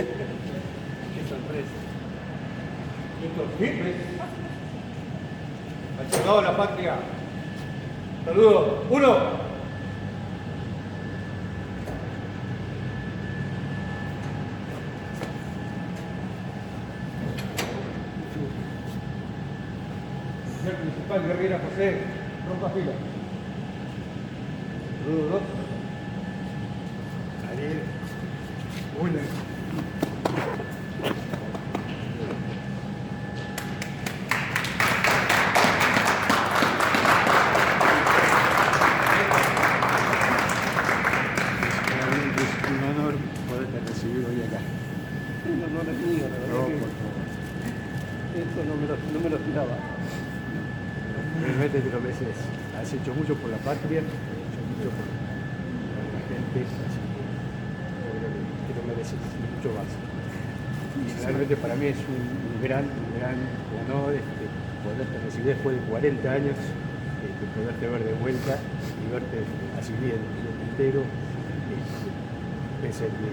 Qué sorpresa. Estos firmes. Al soldado de la patria. Saludos. ¡Uno! Oficial principal Guerrera José, rompa fila. Saludos dos. Salir. Una. No me lo esperaba. Realmente te lo mereces. Has hecho mucho por la patria, has hecho mucho por la gente, así que yo creo que te lo mereces mucho más. Y realmente para mí es un gran honor poderte recibir después de 40 años, poderte ver de vuelta y verte así bien entero, pese a que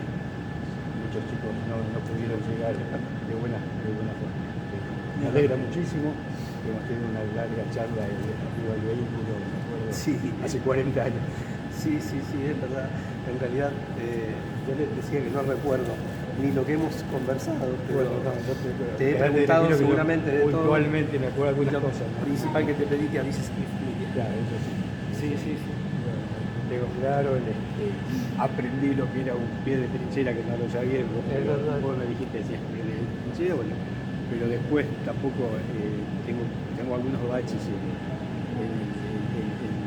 muchos chicos no pudieron llegar de buena forma. Me alegra muchísimo que hemos tenido una larga charla arriba del vehículo, me acuerdo, Sí. hace 40 años. Sí, es verdad. En realidad, yo les decía que no recuerdo ni lo que hemos conversado, pero te he preguntado seguramente de todo. Puntualmente me acuerdo algunas Lo cosas, ¿no? principal que te pedí que avises a mi familia. Claro, eso sí. Sí. Bueno, tengo claro, aprendí lo que era un pie de trinchera que no lo sabía. Vos me dijiste si es pie de trinchera, bueno, pero después tampoco tengo algunos baches en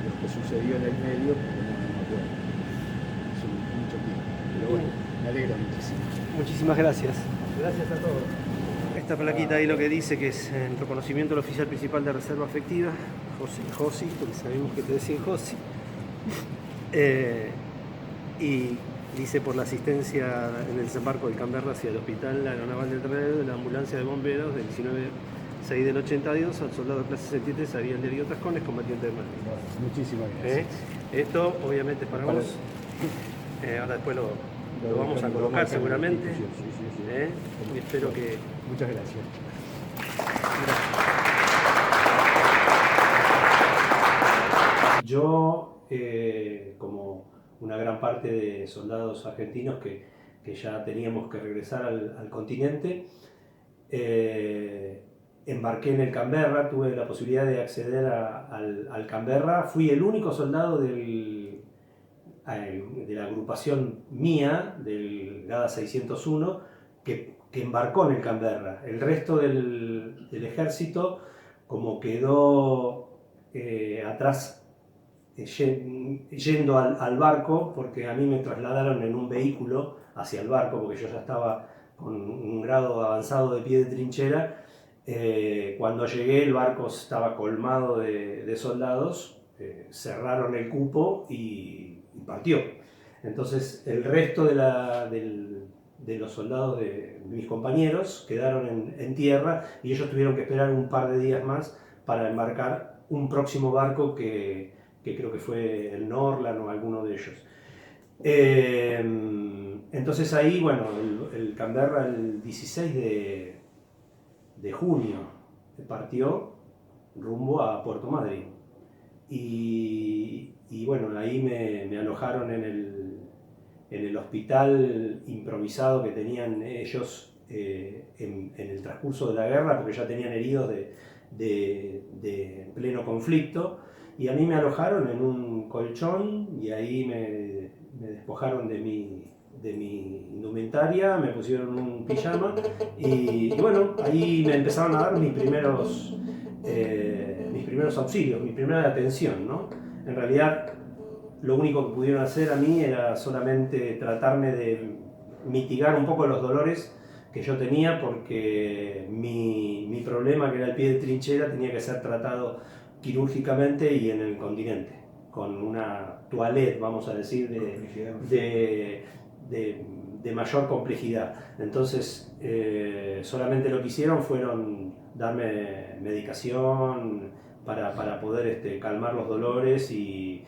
lo que sucedió en el medio, pero no me acuerdo. Es mucho tiempo. Pero bueno, me alegra muchísimo. Muchísimas gracias. Gracias a todos. Esta plaquita ahí lo que dice que es en reconocimiento al oficial principal de reserva afectiva, Josi, porque sabemos que te decían Josi. Y dice por la asistencia en el desembarco del Canberra hacia el hospital aeronaval del Terrero de la ambulancia de bomberos del 19-6 del 82 al soldado clase 63 Ariel de Tascones, combatiente de Madrid. Muchísimas gracias. Esto obviamente es para vos. Ahora después lo vamos a colocar seguramente. Sí. Y espero que... Muchas gracias. Yo, como una gran parte de soldados argentinos que ya teníamos que regresar al continente, embarqué en el Canberra, tuve la posibilidad de acceder al Canberra, fui el único soldado de la agrupación mía, del GADA 601, que embarcó en el Canberra. El resto del ejército, como quedó atrás yendo al barco, porque a mí me trasladaron en un vehículo hacia el barco, porque yo ya estaba con un grado avanzado de pie de trinchera. Cuando llegué el barco estaba colmado de soldados, cerraron el cupo y partió. Entonces el resto de los soldados de mis compañeros quedaron en tierra y ellos tuvieron que esperar un par de días más para embarcar un próximo barco que creo que fue el Norland o alguno de ellos. Entonces ahí, bueno, el Canberra el 16 de junio partió rumbo a Puerto Madryn. Y bueno, ahí me alojaron en el hospital improvisado que tenían ellos en el transcurso de la guerra, porque ya tenían heridos de pleno conflicto. Y a mí me alojaron en un colchón y ahí me despojaron de mi indumentaria, me pusieron un pijama y bueno, ahí me empezaron a dar mis primeros auxilios, mi primera atención, ¿no? En realidad, lo único que pudieron hacer a mí era solamente tratarme de mitigar un poco los dolores que yo tenía, porque mi problema, que era el pie de trinchera, tenía que ser tratado quirúrgicamente y en el continente, con una toilette, vamos a decir, de mayor complejidad. Entonces, solamente lo que hicieron fueron darme medicación para poder calmar los dolores y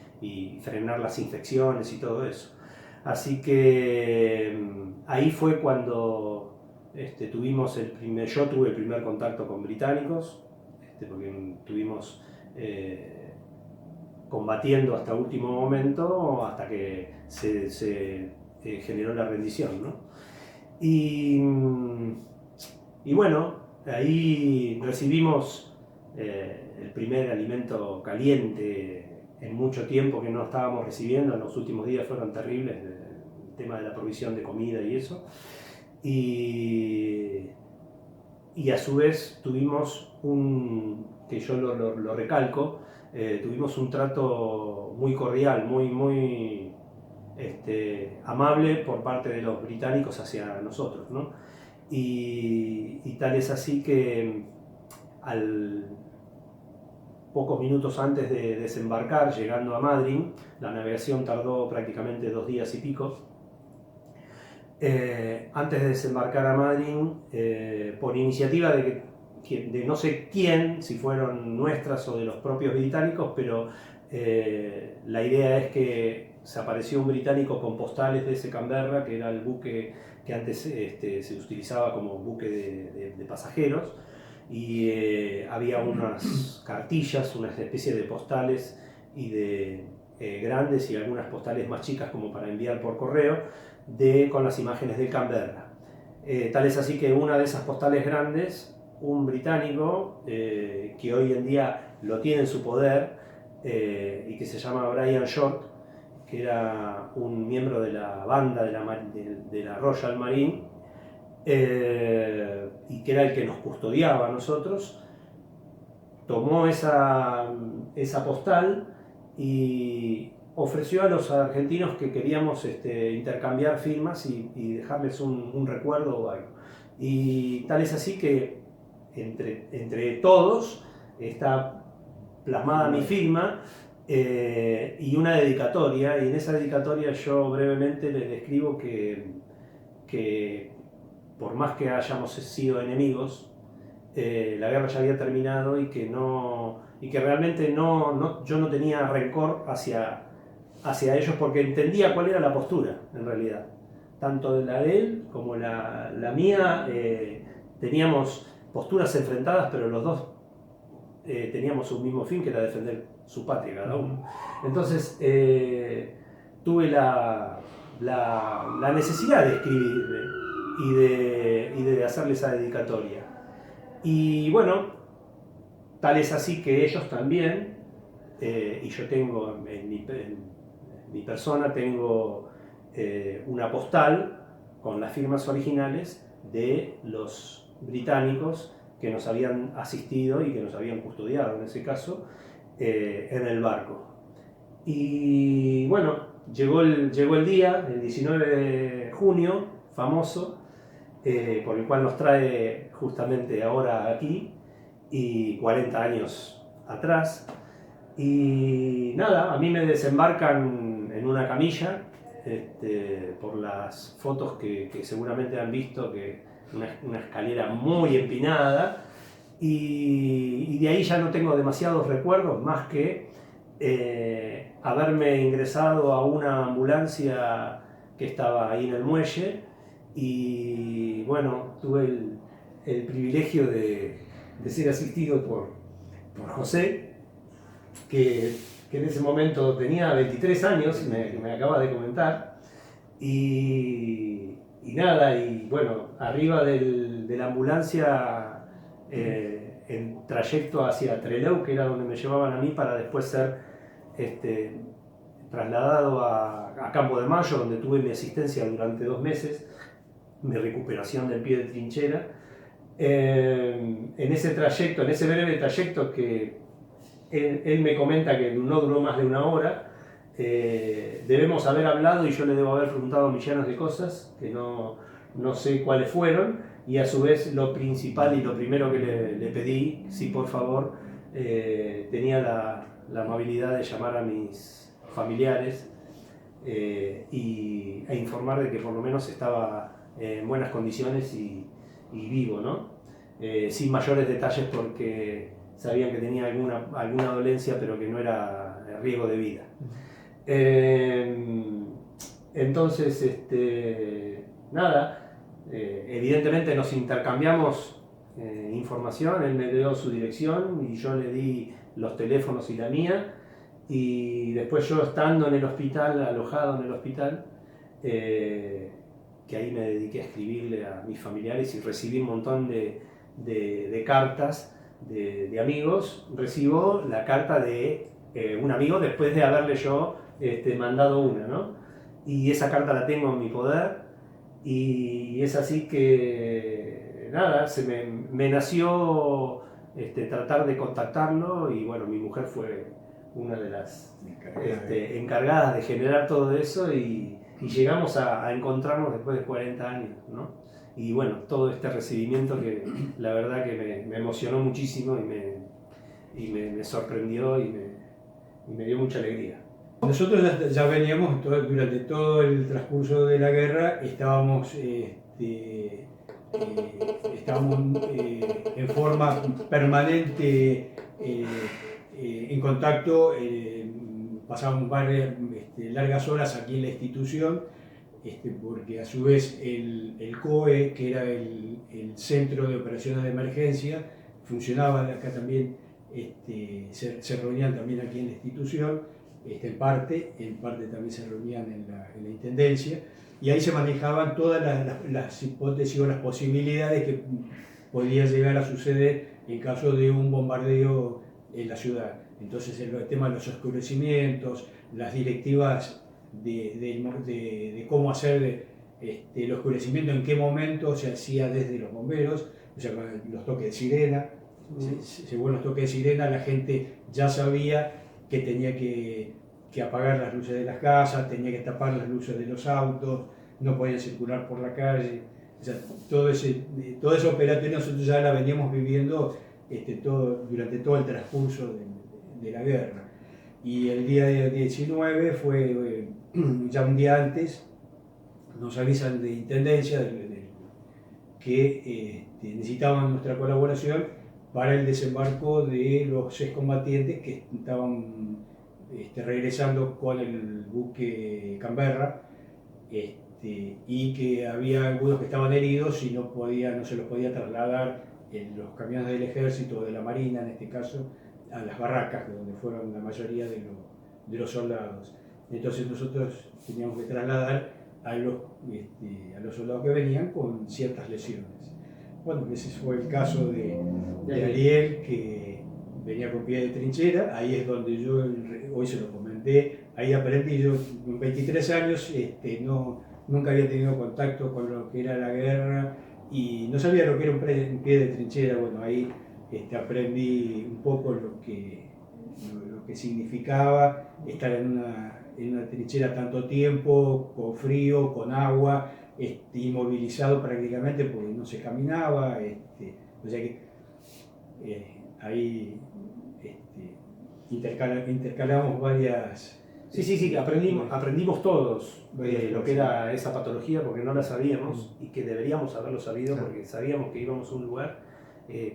frenar las infecciones y todo eso. Así que ahí fue cuando tuvimos yo tuve el primer contacto con británicos, porque estuvimos combatiendo hasta último momento, hasta que se generó la rendición, ¿no? Y bueno, ahí recibimos el primer alimento caliente en mucho tiempo que no estábamos recibiendo. En los últimos días fueron terribles, el tema de la provisión de comida y eso. Y a su vez tuvimos que yo lo recalco, tuvimos un trato muy cordial, muy amable por parte de los británicos hacia nosotros, ¿no? Y tal es así que pocos minutos antes de desembarcar, llegando a Madrid, la navegación tardó prácticamente 2 días y pico. Antes de desembarcar a Madrid, por iniciativa de no sé quién, si fueron nuestras o de los propios británicos, pero la idea es que se apareció un británico con postales de ese Canberra, que era el buque que antes se utilizaba como buque de pasajeros, y había unas cartillas, una especie de postales y de grandes y algunas postales más chicas como para enviar por correo, con las imágenes del Canberra. Tal es así que una de esas postales grandes, un británico que hoy en día lo tiene en su poder y que se llama Brian Short, que era un miembro de la banda de la Royal Marine, y que era el que nos custodiaba a nosotros, tomó esa postal y ofreció a los argentinos que queríamos intercambiar firmas y dejarles un recuerdo o algo. Y tal es así que entre todos está plasmada mi firma y una dedicatoria, y en esa dedicatoria yo brevemente les describo que por más que hayamos sido enemigos, la guerra ya había terminado y que realmente yo no tenía rencor hacia ellos, porque entendía cuál era la postura en realidad. Tanto la de él como la mía, teníamos posturas enfrentadas, pero los dos teníamos un mismo fin, que era defender su patria cada uno. Entonces tuve la necesidad de escribirle y de hacerle esa dedicatoria. Y bueno, tal es así que ellos también, y yo tengo en mi persona, tengo una postal con las firmas originales de los británicos que nos habían asistido y que nos habían custodiado en ese caso en el barco. Y bueno, llegó el día, el 19 de junio, famoso, por el cual nos trae justamente ahora aquí y 40 años atrás. Y nada, a mí me desembarcan en una camilla, por las fotos que seguramente han visto, que una escalera muy empinada, y de ahí ya no tengo demasiados recuerdos, más que haberme ingresado a una ambulancia que estaba ahí en el muelle. Y bueno, tuve el privilegio de ser asistido por José, que en ese momento tenía 23 años, me acaba de comentar, y nada, y bueno, arriba de la ambulancia, en trayecto hacia Trelew, que era donde me llevaban a mí para después ser trasladado a Campo de Mayo, donde tuve mi asistencia durante 2 meses, mi recuperación del pie de trinchera. En ese trayecto, en ese breve trayecto que él me comenta que no duró más de 1 hora, debemos haber hablado y yo le debo haber preguntado millones de cosas que no sé cuáles fueron, y a su vez lo principal y lo primero que le pedí, si por favor tenía la amabilidad de llamar a mis familiares e informar de que por lo menos estaba en buenas condiciones y vivo, ¿no? Sin mayores detalles, porque sabían que tenía alguna dolencia, pero que no era riesgo de vida. Entonces, nada, evidentemente nos intercambiamos información, él me dio su dirección y yo le di los teléfonos y la mía, y después yo estando en el hospital, alojado en el hospital, que ahí me dediqué a escribirle a mis familiares y recibí un montón de cartas de amigos. Recibo la carta de un amigo después de haberle yo mandado una, ¿no? Y esa carta la tengo en mi poder, y es así que nada, me nació tratar de contactarlo, y bueno, mi mujer fue una de las encargadas de generar todo eso, y llegamos a encontrarnos después de 40 años, ¿no? Y bueno, todo este recibimiento que la verdad que me emocionó muchísimo y me sorprendió y me dio mucha alegría. Nosotros ya veníamos durante todo el transcurso de la guerra, estábamos en forma permanente en contacto, pasábamos varias largas horas aquí en la institución, porque a su vez el COE, que era el Centro de Operaciones de Emergencia, funcionaba acá también, se reunían también aquí en la institución, en parte también se reunían en la Intendencia, y ahí se manejaban todas las hipótesis o las posibilidades que podía llegar a suceder en caso de un bombardeo en la ciudad. Entonces el tema de los oscurecimientos, las directivas de cómo hacer el oscurecimiento, en qué momento se hacía desde los bomberos, o sea, los toques de sirena. Según los toques de sirena, la gente ya sabía que tenía que apagar las luces de las casas, tenía que tapar las luces de los autos, no podía circular por la calle. O sea, toda esa operación nosotros ya la veníamos viviendo durante todo el transcurso de la guerra. Y el día 19 fue, ya un día antes, nos avisan de Intendencia que necesitaban nuestra colaboración para el desembarco de los excombatientes que estaban regresando con el buque Canberra, y que había algunos que estaban heridos y no se los podía trasladar en los camiones del ejército o de la marina, en este caso, a las barracas donde fueron la mayoría de los soldados. Entonces nosotros teníamos que trasladar a los soldados que venían con ciertas lesiones. Bueno, ese fue el caso de Ariel, que venía con pie de trinchera. Ahí es donde yo, hoy se lo comenté, ahí aprendí. Yo con 23 años nunca había tenido contacto con lo que era la guerra y no sabía lo que era un pie de trinchera. Bueno, ahí aprendí un poco lo que significaba estar en una trinchera tanto tiempo, con frío, con agua, inmovilizado prácticamente porque no se caminaba. O sea que ahí intercalamos varias... Sí, aprendimos todos lo que era esa patología, porque no la sabíamos y que deberíamos haberlo sabido, porque sabíamos que íbamos a un lugar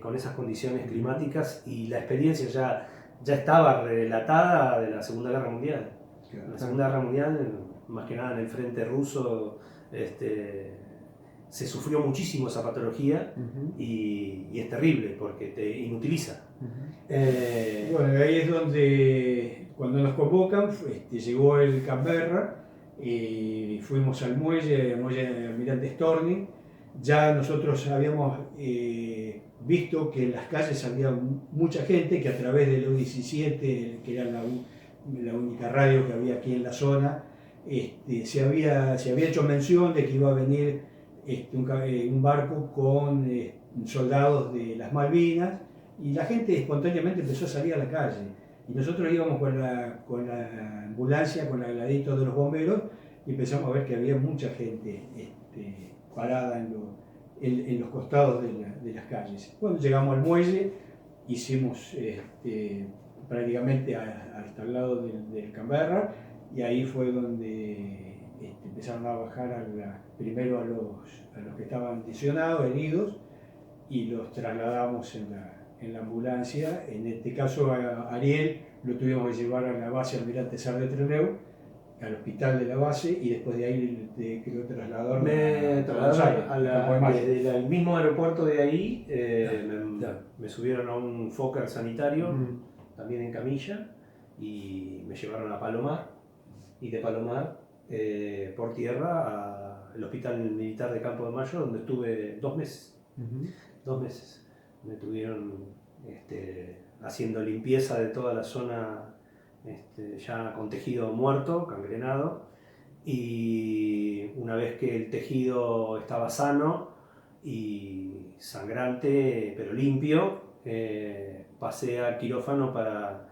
con esas condiciones climáticas, y la experiencia ya estaba relatada de la Segunda Guerra Mundial. La Segunda Guerra Mundial, más que nada en el frente ruso, se sufrió muchísimo esa patología, y es terrible porque te inutiliza. Bueno, ahí es donde, cuando nos convocan, llegó el Canberra y fuimos al muelle Almirante Storni. Ya nosotros habíamos visto que en las calles había mucha gente, que a través del U17, que era la única radio que había aquí en la zona, se había hecho mención de que iba a venir un barco con soldados de las Malvinas, y la gente espontáneamente empezó a salir a la calle. Y nosotros íbamos con la ambulancia, con el ladito de los bomberos, y empezamos a ver que había mucha gente parada en los costados de las calles. Cuando llegamos al muelle, hicimos prácticamente hasta el lado del Canberra, y ahí fue donde empezaron a bajar primero a los que estaban lesionados, heridos, y los trasladamos en la ambulancia. En este caso a Ariel lo tuvimos que llevar a la base Almirante Sar de Trelew, al hospital de la base y después de ahí creo trasladaron Me trasladaron desde el mismo aeropuerto de ahí, me subieron a un Fokker sanitario, también en camilla, y me llevaron a Palomar, y de Palomar por tierra al Hospital Militar de Campo de Mayo, donde estuve 2 meses. 2 meses. Me estuvieron haciendo limpieza de toda la zona ya con tejido muerto, gangrenado, y una vez que el tejido estaba sano y sangrante pero limpio, pasé al quirófano para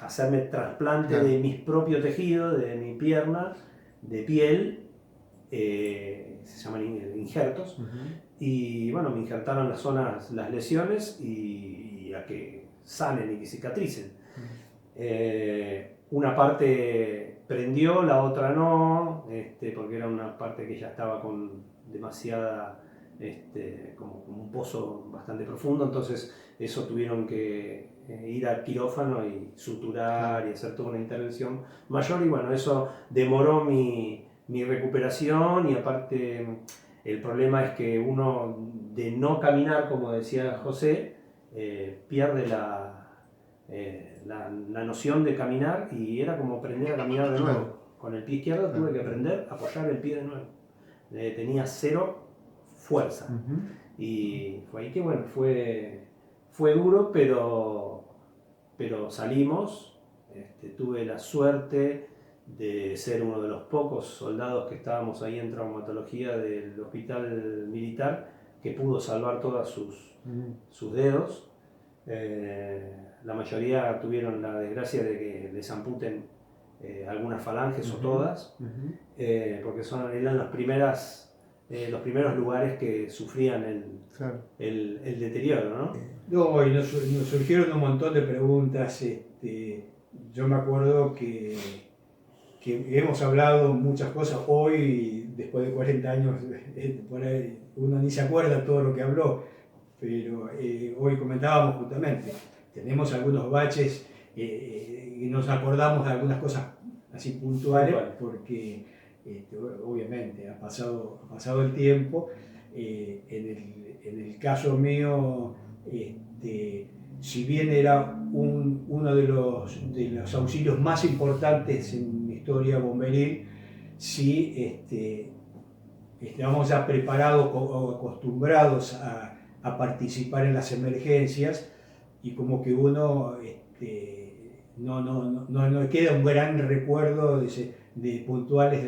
hacerme trasplante de mis propios tejidos, de mi pierna, de piel, se llaman injertos, y bueno, me injertaron las lesiones y a que sanen y que cicatricen. Una parte prendió, la otra no, porque era una parte que ya estaba con demasiada, como un pozo bastante profundo, entonces eso tuvieron que ir al quirófano y suturar y hacer toda una intervención mayor, y bueno, eso demoró mi recuperación, y aparte el problema es que uno, de no caminar, como decía José, pierde la noción de caminar, y era como aprender a caminar de nuevo. Con el pie izquierdo tuve que aprender a apoyar el pie de nuevo. Tenía cero fuerza. Y fue ahí que bueno, fue duro, pero salimos. Tuve la suerte de ser uno de los pocos soldados que estábamos ahí en traumatología del hospital militar que pudo salvar todos sus dedos. La mayoría tuvieron la desgracia de que les amputen algunas falanges o todas, porque eran los primeros lugares que sufrían el deterioro, ¿no? No, y nos surgieron un montón de preguntas. Yo me acuerdo que hemos hablado muchas cosas hoy, después de 40 años, por ahí uno ni se acuerda todo lo que habló, pero hoy comentábamos justamente, tenemos algunos baches y nos acordamos de algunas cosas así puntuales, porque obviamente ha pasado el tiempo. En el caso mío, si bien era uno de los auxilios más importantes en mi historia bomberil, sí estábamos ya preparados o acostumbrados a participar en las emergencias, y como que uno no queda un gran recuerdo de puntuales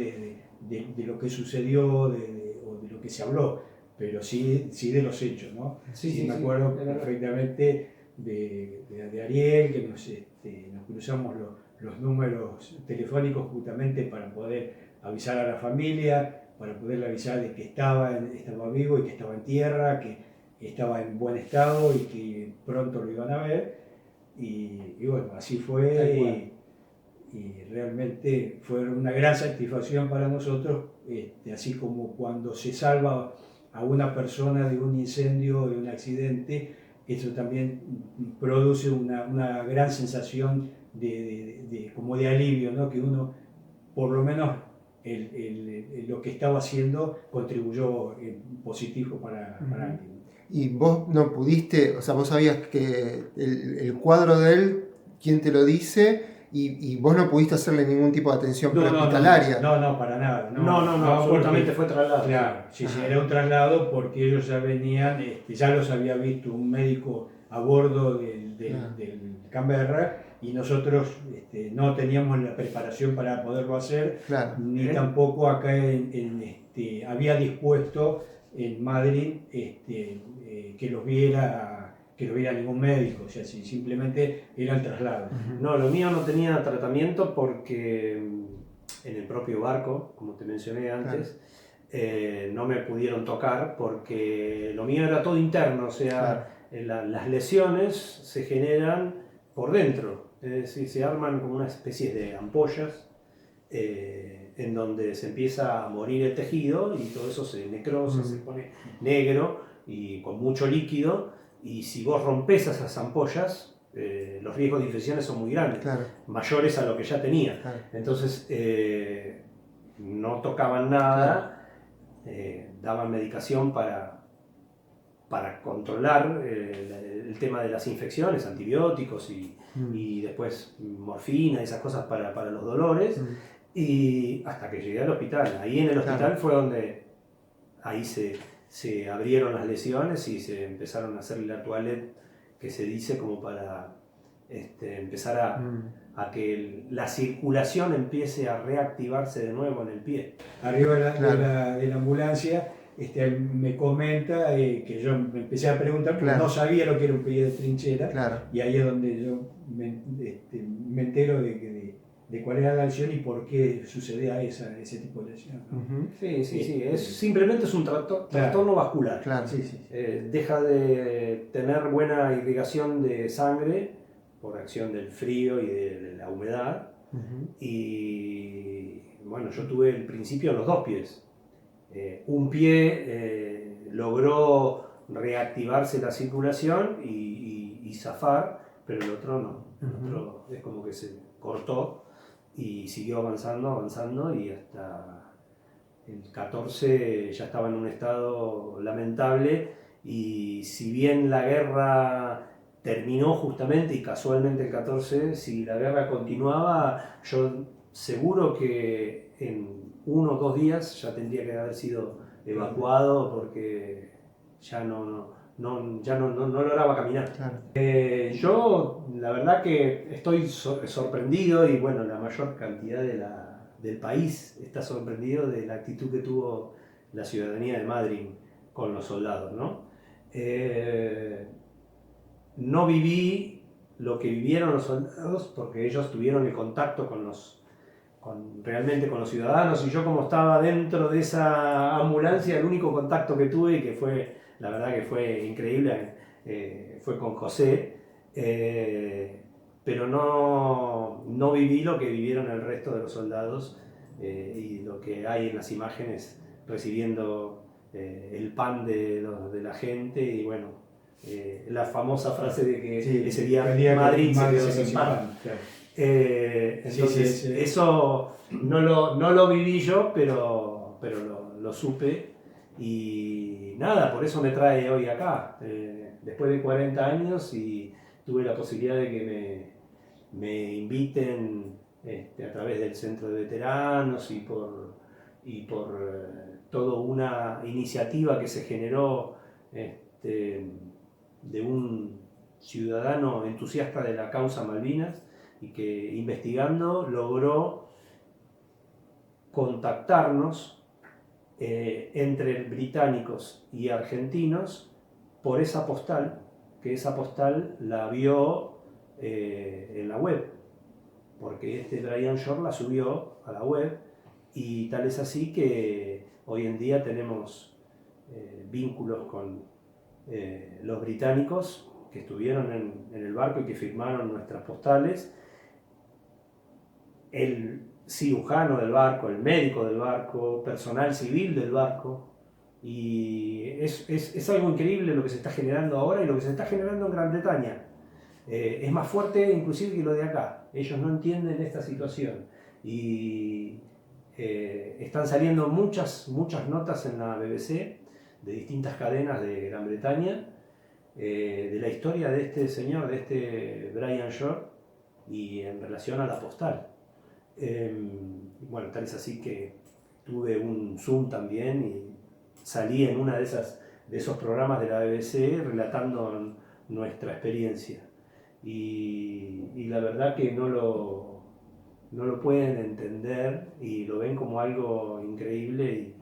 de lo que sucedió o de lo que se habló, pero sí de los hechos, ¿no? Sí, me acuerdo perfectamente de Ariel, que nos cruzamos los números telefónicos justamente para poder avisar a la familia, para poderle avisar de que estaba vivo y que estaba en tierra, que estaba en buen estado y que pronto lo iban a ver. Y bueno, así fue, y realmente fue una gran satisfacción para nosotros, así como cuando se salva a una persona de un incendio o de un accidente, eso también produce una gran sensación como de alivio, ¿no? Que uno, por lo menos lo que estaba haciendo, contribuyó positivo para alguien. Y vos no pudiste, o sea, vos sabías que el cuadro de él, quién te lo dice, y vos no pudiste hacerle ningún tipo de atención prehospitalaria. No, para nada. No, absolutamente fue traslado. Claro, sí, era un traslado, porque ellos ya venían, ya los había visto un médico a bordo del Canberra, y nosotros no teníamos la preparación para poderlo hacer, ni tampoco acá había dispuesto en Madrid que los viera ningún médico, o sea, simplemente era el traslado. No, lo mío no tenía tratamiento porque en el propio barco, como te mencioné antes, no me pudieron tocar porque lo mío era todo interno, o sea, las lesiones se generan por dentro, es decir, se arman como una especie de ampollas en donde se empieza a morir el tejido y todo eso se necrosa, se pone negro y con mucho líquido, y si vos rompes esas ampollas, los riesgos de infecciones son muy grandes, claro, mayores a lo que ya tenía. claro. Entonces no tocaban nada, daban medicación para controlar el tema de las infecciones, antibióticos y después morfina y esas cosas para los dolores, y hasta que llegué al hospital. Ahí en el hospital fue donde ahí se abrieron las lesiones y se empezaron a hacer la toilette, que se dice como para empezar a que la circulación empiece a reactivarse de nuevo en el pie. Arriba de la ambulancia me comenta que yo me empecé a preguntar porque no sabía lo que era un pie de trinchera, y ahí es donde yo me entero de cuál era la lesión y por qué sucedía ese tipo de lesión, ¿no? Sí. Simplemente es un trastorno vascular. Deja de tener buena irrigación de sangre por acción del frío y de la humedad. Y bueno, yo tuve el principio en los dos pies. Un pie logró reactivarse la circulación y zafar, pero el otro no. El otro es como que se cortó y siguió avanzando y hasta el 14 ya estaba en un estado lamentable. Y si bien la guerra terminó justamente y casualmente el 14, si la guerra continuaba, yo seguro que en 1 o 2 días ya tendría que haber sido evacuado porque ya no lograba caminar. Yo la verdad que estoy sorprendido, y bueno, la mayor cantidad del país está sorprendido de la actitud que tuvo la ciudadanía de Madrid con los soldados, ¿no? No viví lo que vivieron los soldados porque ellos tuvieron el contacto realmente con los ciudadanos, y yo, como estaba dentro de esa ambulancia, el único contacto que tuve, y que fue, la verdad que fue increíble, fue con José, pero no viví lo que vivieron el resto de los soldados, y lo que hay en las imágenes recibiendo el pan de la gente, y bueno, la famosa frase de que ese día Madrid se quedó sin pan. Entonces eso no lo viví yo, pero lo supe, y nada, por eso me trae hoy acá, después de 40 años, y tuve la posibilidad de que me inviten a través del centro de veteranos y por toda una iniciativa que se generó de un ciudadano entusiasta de la causa Malvinas, y que investigando logró contactarnos entre británicos y argentinos por esa postal, que esa postal la vio en la web, porque Brian Shore la subió a la web, y tal es así que hoy en día tenemos vínculos con los británicos que estuvieron en el barco y que firmaron nuestras postales. El cirujano del barco, el médico del barco, personal civil del barco, y es algo increíble lo que se está generando ahora y lo que se está generando en Gran Bretaña. Es más fuerte inclusive que lo de acá. Ellos no entienden esta situación, y están saliendo muchas notas en la BBC de distintas cadenas de Gran Bretaña, de la historia de este señor, de Brian Shore, y en relación a la postal. Bueno, tal es así que tuve un Zoom también y salí en una de esos programas de la BBC relatando nuestra experiencia, y la verdad que no lo pueden entender y lo ven como algo increíble,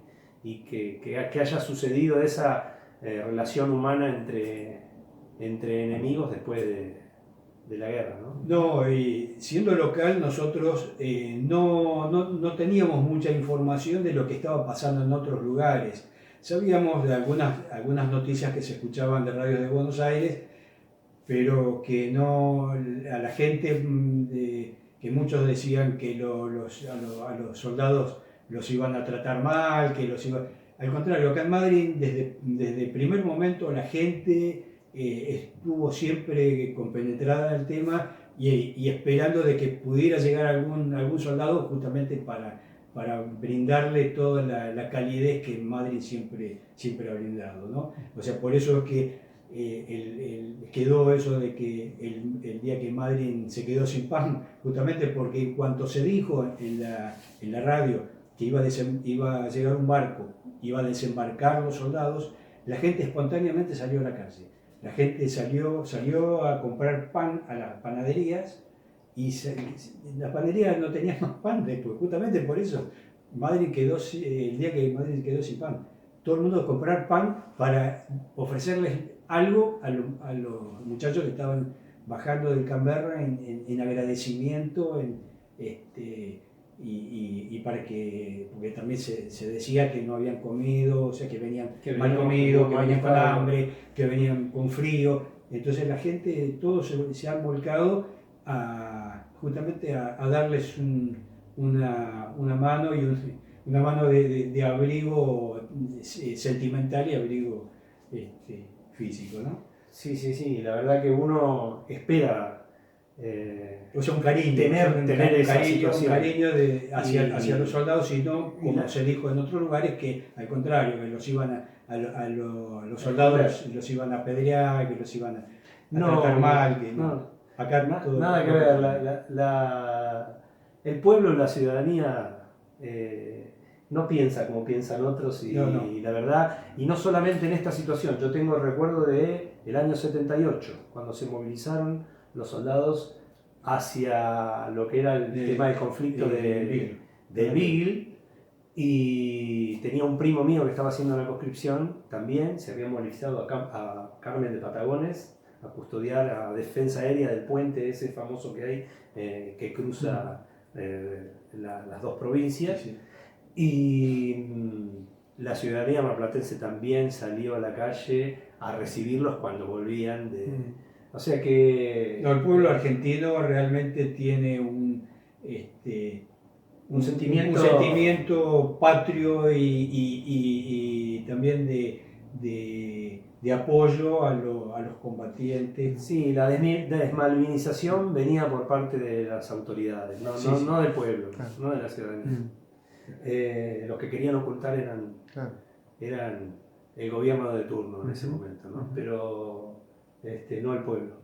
y que haya sucedido esa relación humana entre enemigos después de la guerra, ¿no? No, y siendo local nosotros no teníamos mucha información de lo que estaba pasando en otros lugares. Sabíamos de algunas noticias que se escuchaban de radios de Buenos Aires, pero que no, a la gente, que muchos decían que a los soldados los iban a tratar mal, que los iban... Al contrario, acá en Madrid, desde el primer momento, la gente estuvo siempre compenetrada en el tema y esperando de que pudiera llegar algún soldado justamente para brindarle toda la calidez que Madrid siempre ha brindado, ¿no? O sea, por eso es que quedó eso de que el día que Madrid se quedó sin pan, justamente porque en cuanto se dijo en la radio que iba a llegar un barco, iba a desembarcar los soldados, la gente espontáneamente salió a la calle. La gente salió a comprar pan a las panaderías y las panaderías no tenían más pan después, justamente por eso el día que Madrid quedó sin pan. Todo el mundo a comprar pan para ofrecerles algo a los muchachos que estaban bajando del Canberra en agradecimiento y para porque también se decía que no habían comido, o sea que venían mal comidos, que venían con hambre, que venían con frío. Entonces la gente, todos se han volcado justamente a darles una mano y una mano de abrigo sentimental y abrigo físico, ¿no? Sí, sí, sí, la verdad que uno espera O sea, un cariño, tener esa un situación. cariño hacia los soldados, y no, como se dijo en otros lugares, que al contrario, que los iban a los soldados los iban a apedrear, que los iban a tratar mal, que no. Acá nada que ver, el pueblo, la ciudadanía no piensa como piensan otros y la verdad, y no solamente en esta situación, yo tengo el recuerdo del año 78, cuando se movilizaron los soldados hacia lo que era el tema del conflicto de Beagle, y tenía un primo mío que estaba haciendo la conscripción también, se había movilizado a Carmen de Patagones a custodiar a defensa aérea del puente ese famoso que hay que cruza las dos provincias. Sí. Y la ciudadanía marplatense también salió a la calle a recibirlos cuando volvían de... O sea que... No, el pueblo argentino realmente tiene un sentimiento patrio y también de apoyo a los combatientes. Sí, la desmalvinización venía por parte de las autoridades, no del pueblo, no de la ciudadanía. Los que querían ocultar eran el gobierno de turno en ese momento, ¿no? Pero no el pueblo.